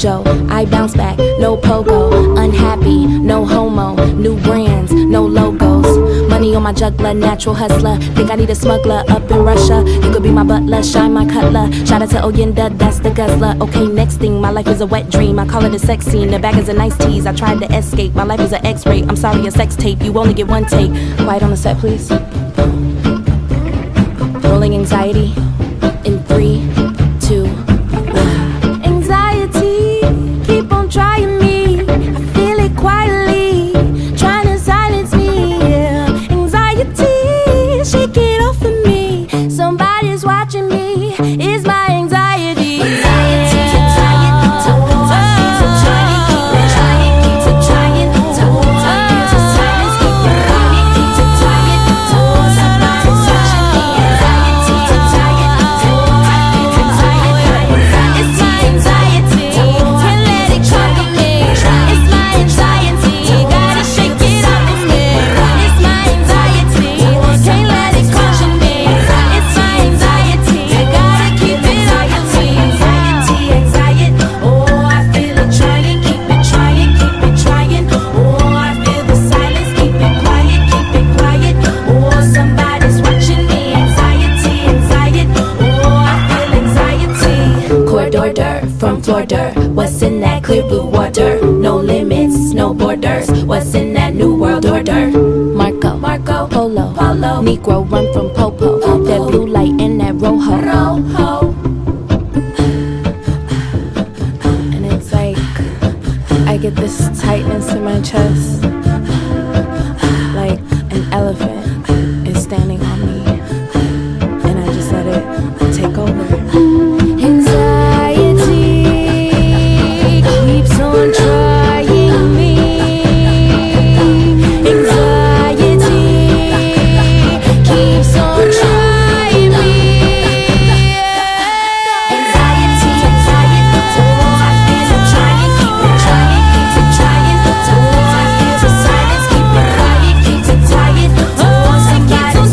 mojo, I bounce back, no pogo. Unhappy, no homo. New brands, no logos. Money on my juggler, natural hustler. Think I need a smuggler up in Russia. You could be my butler, shine my cutler. Shout out to Oyenda, that's the guzzler. Okay, next thing, my life is a wet dream. I call it a sex scene, the bag is a nice tease. I tried to escape, my life is an X-ray. I'm sorry, a sex tape, you only get one take. Quiet on the set, please. Rolling anxiety in 3, 2, 1. Anxiety, keep on trying me. I feel it quietly, trying to silence me. Yeah. Anxiety, shake it off of me. Somebody's watching me. It's my anxiety. Anxiety, from Florida, what's in that clear blue water? No limits, no borders. What's in that new world order? Marco, Polo, Negro run from Popo. That blue light in that rojo. And it's like I get this tightness in my chest.